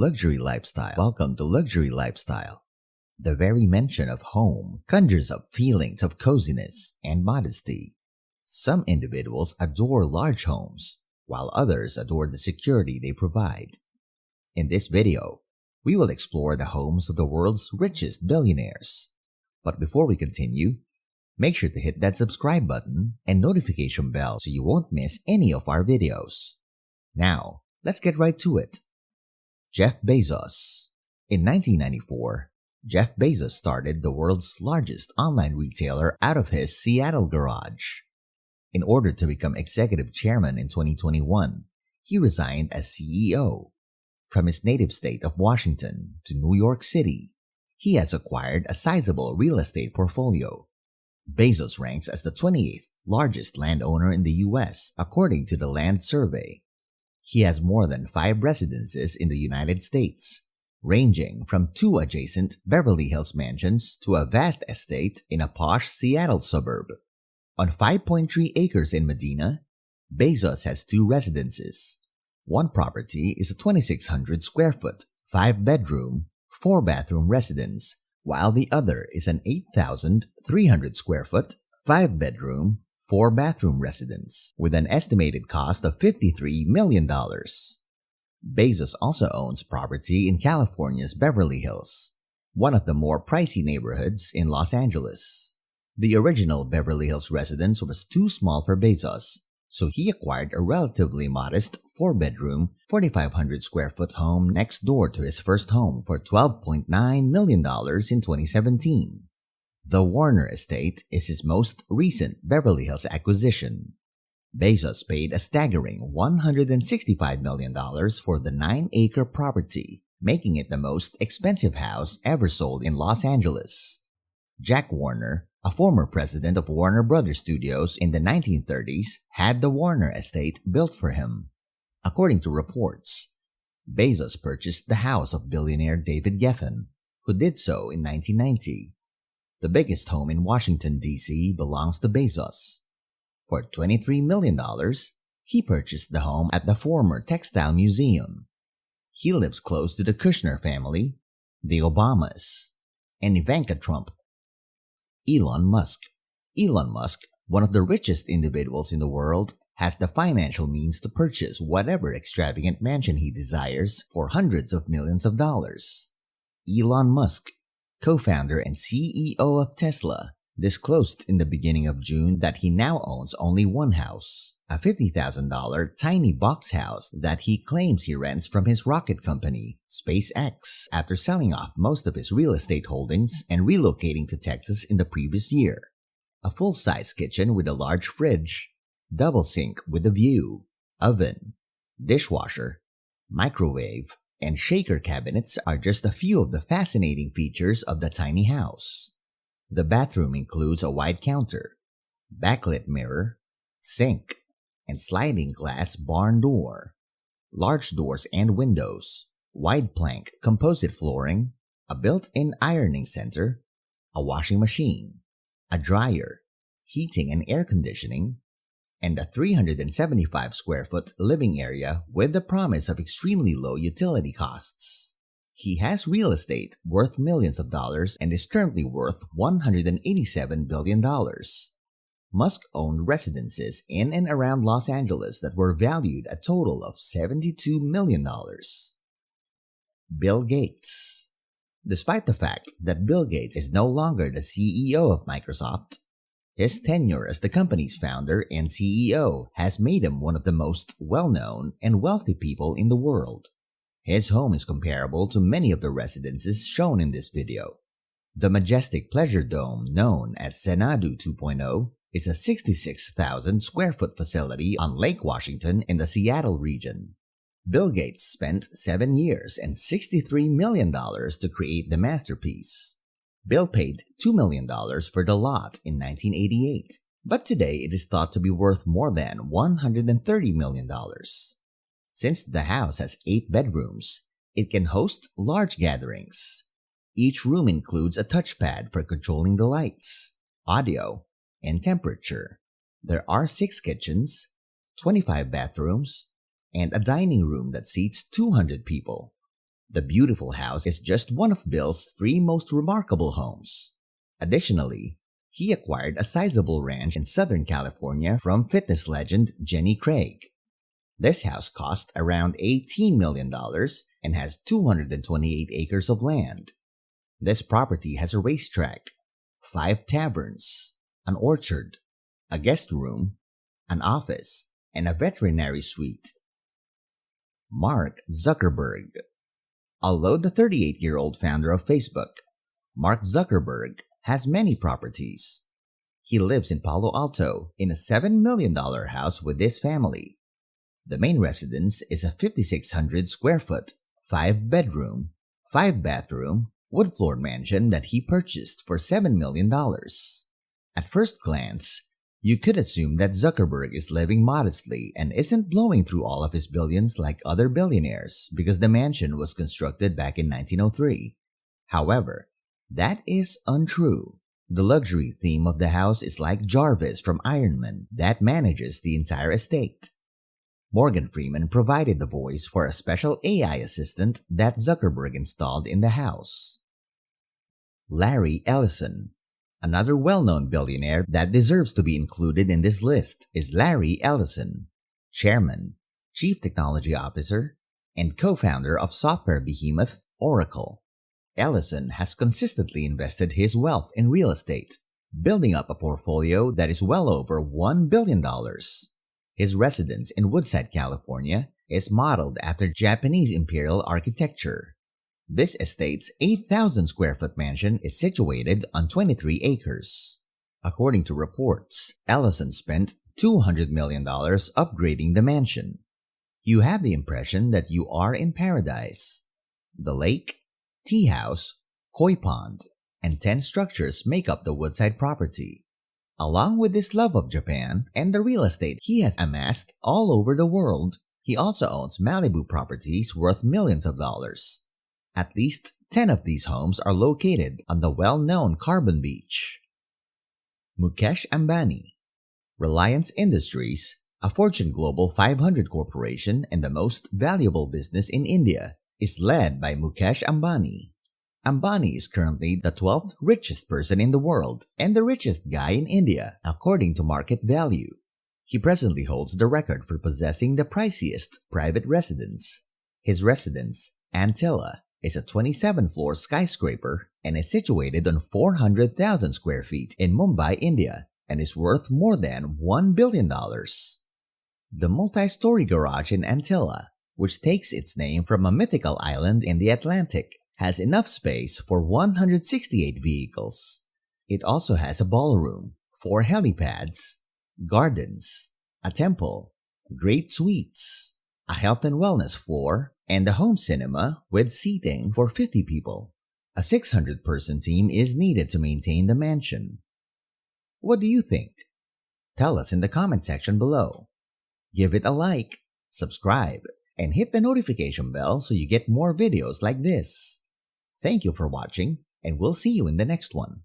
luxury lifestyle. Welcome to luxury lifestyle. The very mention of home conjures up feelings of coziness and modesty. Some individuals adore large homes, while others adore the security they provide. In this video, we will explore the homes of the world's richest billionaires. But before we continue, make sure to hit that subscribe button and notification bell so you won't miss any of our videos. Now, let's get right to it. Jeff Bezos. In 1994, Jeff Bezos started the world's largest online retailer out of his Seattle garage. In order to become executive chairman in 2021, he resigned as CEO. From his native state of Washington to New York City, he has acquired a sizable real estate portfolio. Bezos ranks as the 28th largest landowner in the U.S. according to the Land Survey. He has more than 5 residences in the United States, ranging from 2 adjacent Beverly Hills mansions to a vast estate in a posh Seattle suburb. On 5.3 acres in Medina, Bezos has 2 residences. One property is a 2,600 square foot, 5-bedroom, 4-bathroom residence, while the other is an 8,300 square foot, 5-bedroom, 4-bathroom residence with an estimated cost of $53 million. Bezos also owns property in California's Beverly Hills, one of the more pricey neighborhoods in Los Angeles. The original Beverly Hills residence was too small for Bezos, so he acquired a relatively modest 4-bedroom, 4,500 square foot home next door to his first home for $12.9 million in 2017. The Warner Estate is his most recent Beverly Hills acquisition. Bezos paid a staggering $165 million for the 9-acre property, making it the most expensive house ever sold in Los Angeles. Jack Warner, a former president of Warner Brothers Studios in the 1930s, had the Warner Estate built for him. According to reports, Bezos purchased the house of billionaire David Geffen, who did so in 1990. The biggest home in Washington, D.C. belongs to Bezos. For $23 million, he purchased the home at the former Textile Museum. He lives close to the Kushner family, the Obamas, and Ivanka Trump. Elon Musk. Elon Musk, one of the richest individuals in the world, has the financial means to purchase whatever extravagant mansion he desires for hundreds of millions of dollars. Elon Musk, co-founder and CEO of Tesla, disclosed in the beginning of June that he now owns only one house, a $50,000 tiny box house that he claims he rents from his rocket company, SpaceX, after selling off most of his real estate holdings and relocating to Texas in the previous year. A full-size kitchen with a large fridge, double sink with a view, oven, dishwasher, microwave, and shaker cabinets are just a few of the fascinating features of the tiny house. The bathroom includes a wide counter, backlit mirror, sink, and sliding glass barn door, large doors and windows, wide plank composite flooring, a built-in ironing center, a washing machine, a dryer, heating and air conditioning, and a 375 square foot living area with the promise of extremely low utility costs. He has real estate worth millions of dollars and is currently worth $187 billion. Musk owned residences in and around Los Angeles that were valued a total of $72 million. Bill Gates. Despite the fact that Bill Gates is no longer the CEO of Microsoft, his tenure as the company's founder and CEO has made him one of the most well-known and wealthy people in the world. His home is comparable to many of the residences shown in this video. The majestic pleasure dome known as Xanadu 2.0 is a 66,000 square foot facility on Lake Washington in the Seattle region. Bill Gates spent 7 years and $63 million to create the masterpiece. Bill paid $2 million for the lot in 1988, but today it is thought to be worth more than $130 million. Since the house has 8 bedrooms, it can host large gatherings. Each room includes a touchpad for controlling the lights, audio, and temperature. There are 6 kitchens, 25 bathrooms, and a dining room that seats 200 people. The beautiful house is just one of Bill's 3 most remarkable homes. Additionally, he acquired a sizable ranch in Southern California from fitness legend Jenny Craig. This house cost around $18 million and has 228 acres of land. This property has a racetrack, 5 taverns, an orchard, a guest room, an office, and a veterinary suite. Mark Zuckerberg. Although the 38-year-old founder of Facebook, Mark Zuckerberg, has many properties. He lives in Palo Alto in a $7 million house with his family. The main residence is a 5,600 square foot, 5-bedroom, 5-bathroom, wood-floored mansion that he purchased for $7 million. At first glance, you could assume that Zuckerberg is living modestly and isn't blowing through all of his billions like other billionaires because the mansion was constructed back in 1903. However, that is untrue. The luxury theme of the house is like Jarvis from Iron Man that manages the entire estate. Morgan Freeman provided the voice for a special AI assistant that Zuckerberg installed in the house. Larry Ellison. Another well-known billionaire that deserves to be included in this list is Larry Ellison, chairman, chief technology officer, and co-founder of software behemoth Oracle. Ellison has consistently invested his wealth in real estate, building up a portfolio that is well over $1 billion. His residence in Woodside, California, is modeled after Japanese imperial architecture. This estate's 8,000 square foot mansion is situated on 23 acres. According to reports, Ellison spent $200 million upgrading the mansion. You have the impression that you are in paradise. The lake, tea house, koi pond, and 10 structures make up the Woodside property. Along with his love of Japan and the real estate he has amassed all over the world, he also owns Malibu properties worth millions of dollars. At least 10 of these homes are located on the well-known Carbon Beach. Mukesh Ambani. Reliance Industries, a Fortune Global 500 corporation and the most valuable business in India, is led by Mukesh Ambani. Ambani is currently the 12th richest person in the world and the richest guy in India, according to market value. He presently holds the record for possessing the priciest private residence. His residence, Antilla, is a 27-floor skyscraper and is situated on 400,000 square feet in Mumbai, India, and is worth more than $1 billion. The multi-story garage in Antilla, which takes its name from a mythical island in the Atlantic, has enough space for 168 vehicles. It also has a ballroom, 4 helipads, gardens, a temple, great suites, a health and wellness floor, and a home cinema with seating for 50 people. A 600-person team is needed to maintain the mansion. What do you think? Tell us in the comment section below. Give it a like, subscribe, and hit the notification bell so you get more videos like this. Thank you for watching, and we'll see you in the next one.